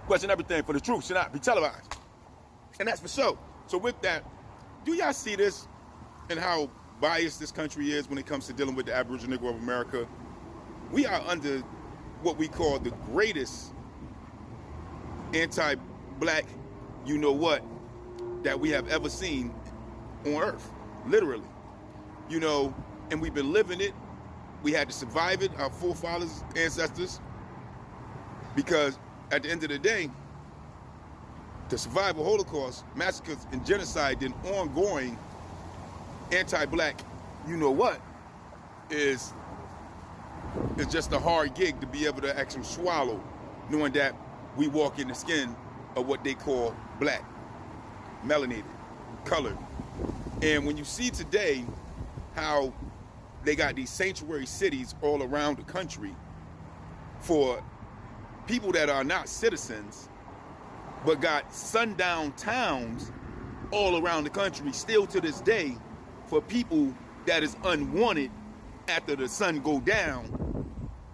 Question everything, for the truth should not be televised. And that's for sure. So with that, do y'all see this and how biased this country is when it comes to dealing with the Aboriginal Negro of America? We are under what we call the greatest anti-black you know what that we have ever seen on earth, literally. You know, and we've been living it. We had to survive it, our forefathers, ancestors, because at the end of the day, to survive a Holocaust, massacres, and genocide, then ongoing anti-black you know what is just a hard gig to be able to actually swallow, knowing that we walk in the skin of what they call black, melanated, colored. And when you see today how they got these sanctuary cities all around the country for people that are not citizens, but got sundown towns all around the country still to this day for people that is unwanted. After the sun go down,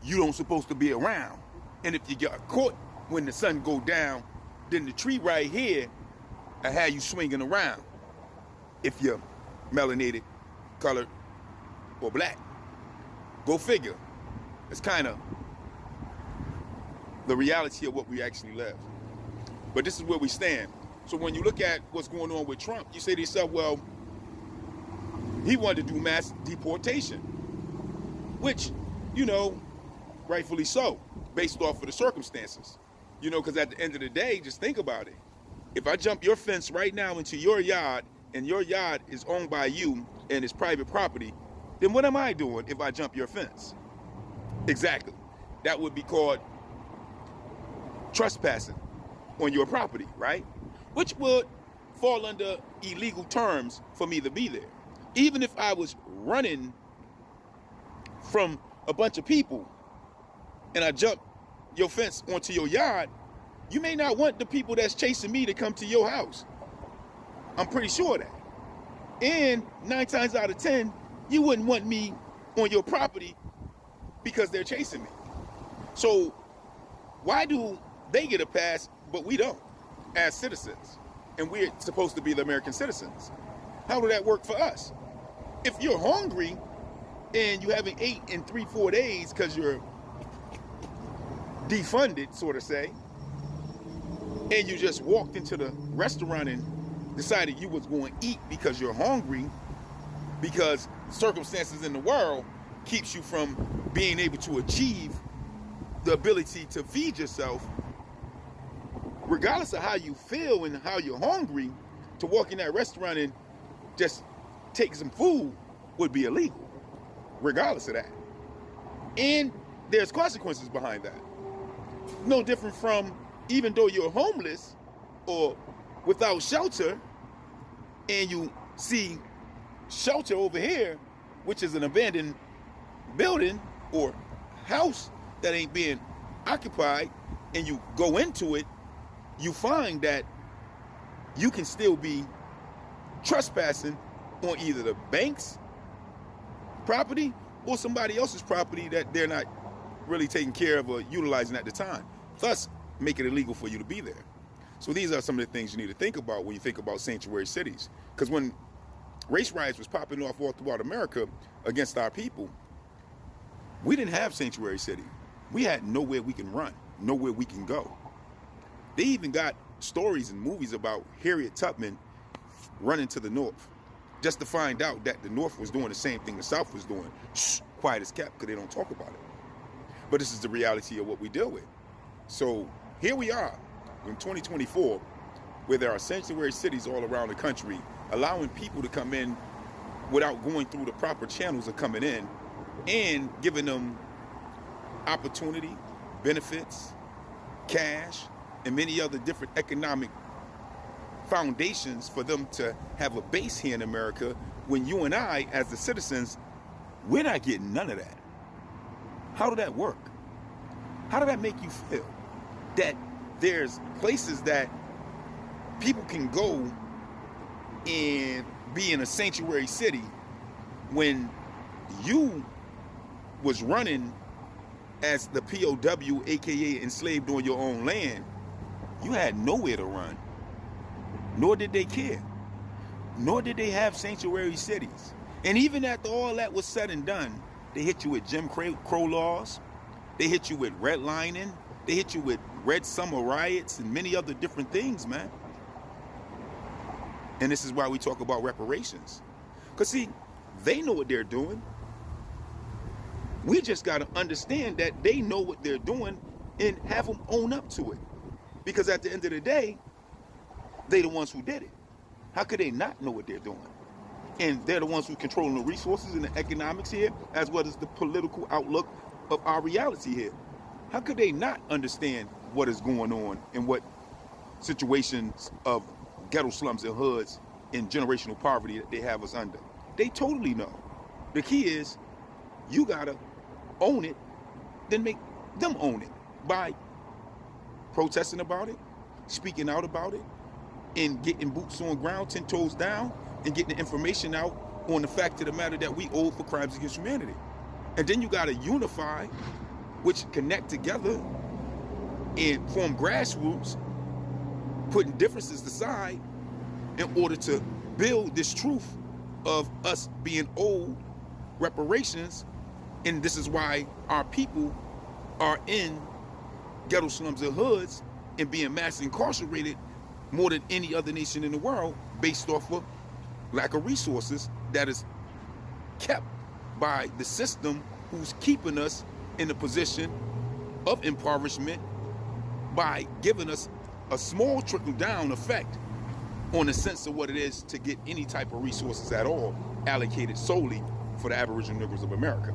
you don't supposed to be around. And if you get caught when the sun go down, then the tree right here will have you swinging around if you're melanated, colored, or black. Go figure. It's kind of the reality of what we actually live. But this is where we stand. So when you look at what's going on with Trump, you say to yourself, well, he wanted to do mass deportation, which, you know, rightfully so, based off of the circumstances. You know, because at the end of the day, just think about it. If I jump your fence right now into your yard, and your yard is owned by you and it's private property, then what am I doing if I jump your fence? Exactly. That would be called trespassing on your property, right? Which would fall under illegal terms for me to be there. Even if I was running from a bunch of people and I jump your fence onto your yard, you may not want the people that's chasing me to come to your house. I'm pretty sure of that. And 9 times out of 10, you wouldn't want me on your property because they're chasing me. So why do they get a pass, but we don't, as citizens? And we're supposed to be the American citizens. How would that work for us? If you're hungry and you haven't ate in 3-4 days because you're defunded, sort of say, and you just walked into the restaurant and decided you was going to eat because you're hungry, because circumstances in the world keeps you from being able to achieve the ability to feed yourself, regardless of how you feel and how you're hungry, to walk in that restaurant and just take some food would be illegal, regardless of that. And there's consequences behind that. No different from, even though you're homeless or without shelter, and you see shelter over here, which is an abandoned building or house that ain't being occupied, and you go into it, you find that you can still be trespassing on either the bank's property or somebody else's property that they're not really taking care of or utilizing at the time, thus make it illegal for you to be there. So these are some of the things you need to think about when you think about sanctuary cities. Because when race riots was popping off all throughout America against our people, we didn't have sanctuary city. We had nowhere we can run, nowhere we can go. They even got stories and movies about Harriet Tubman running to the North, just to find out that the North was doing the same thing the South was doing. Shh, quiet as kept, because they don't talk about it. But this is the reality of what we deal with. So here we are in 2024, where there are sanctuary cities all around the country, allowing people to come in without going through the proper channels of coming in, and giving them opportunity, benefits, cash, and many other different economic foundations for them to have a base here in America, when you and I, as the citizens, we're not getting none of that. How did that work? How did that make you feel? That there's places that people can go and be in a sanctuary city when you was running as the POW, aka enslaved on your own land, you had nowhere to run, nor did they care, nor did they have sanctuary cities. And even after all that was said and done, they hit you with Jim Crow laws, they hit you with redlining, they hit you with Red Summer riots and many other different things, man. And this is why we talk about reparations. Because see, they know what they're doing. We just got to understand that they know what they're doing and have them own up to it. Because at the end of the day, they the ones who did it. How could they not know what they're doing? And they're the ones who controlling the resources and the economics here, as well as the political outlook of our reality here. How could they not understand what is going on and what situations of ghetto slums and hoods and generational poverty that they have us under? They totally know. The key is you gotta own it, then make them own it by protesting about it, speaking out about it, and getting boots on ground, 10 toes down, and getting the information out on the fact of the matter that we owe for crimes against humanity. And then you gotta unify, which connect together and form grassroots, putting differences aside in order to build this truth of us being owed reparations. And this is why our people are in ghetto slums and hoods and being mass incarcerated more than any other nation in the world, based off of lack of resources that is kept by the system who's keeping us in a position of impoverishment by giving us a small trickle down effect on the sense of what it is to get any type of resources at all allocated solely for the Aboriginal Niggros of America.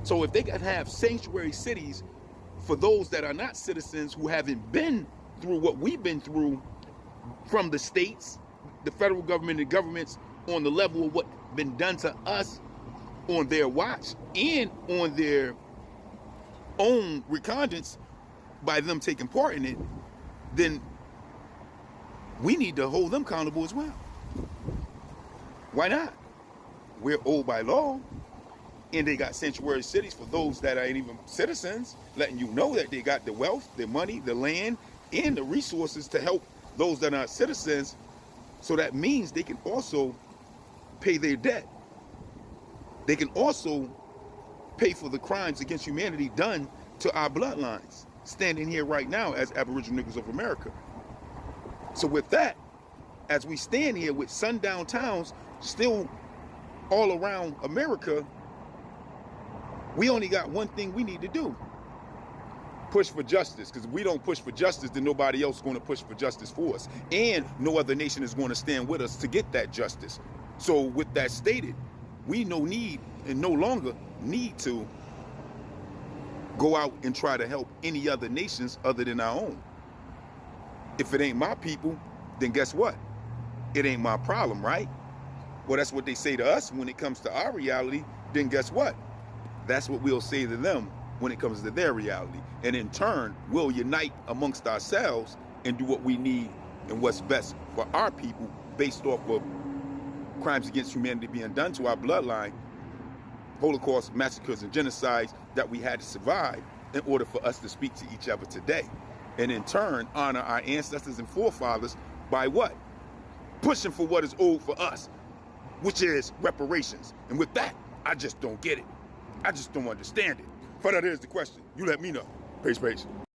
So if they can have sanctuary cities for those that are not citizens who haven't been through what we've been through from the states, the federal government and governments on the level of what's been done to us on their watch and on their own recondance by them taking part in it, then we need to hold them accountable as well. Why not? We're owed by law, and they got sanctuary cities for those that ain't even citizens, letting you know that they got the wealth, the money, the land, and the resources to help those that aren't citizens. So that means they can also pay their debt. They can also pay for the crimes against humanity done to our bloodlines, standing here right now as Aboriginal Niggros of America. So with that, as we stand here with sundown towns still all around America, we only got one thing we need to do: push for justice. Because if we don't push for justice, then nobody else is going to push for justice for us. And no other nation is going to stand with us to get that justice. So with that stated, we no longer need to go out and try to help any other nations other than our own. If it ain't my people, then guess what? It ain't my problem, right? Well, that's what they say to us when it comes to our reality. Then guess what? That's what we'll say to them when it comes to their reality. And in turn, we'll unite amongst ourselves and do what we need and what's best for our people based off of crimes against humanity being done to our bloodline, Holocaust, massacres, and genocides that we had to survive in order for us to speak to each other today. And in turn, honor our ancestors and forefathers by what? Pushing for what is owed for us, which is reparations. And with that, I just don't get it. I just don't understand it. But that is the question. You let me know. Peace, peace.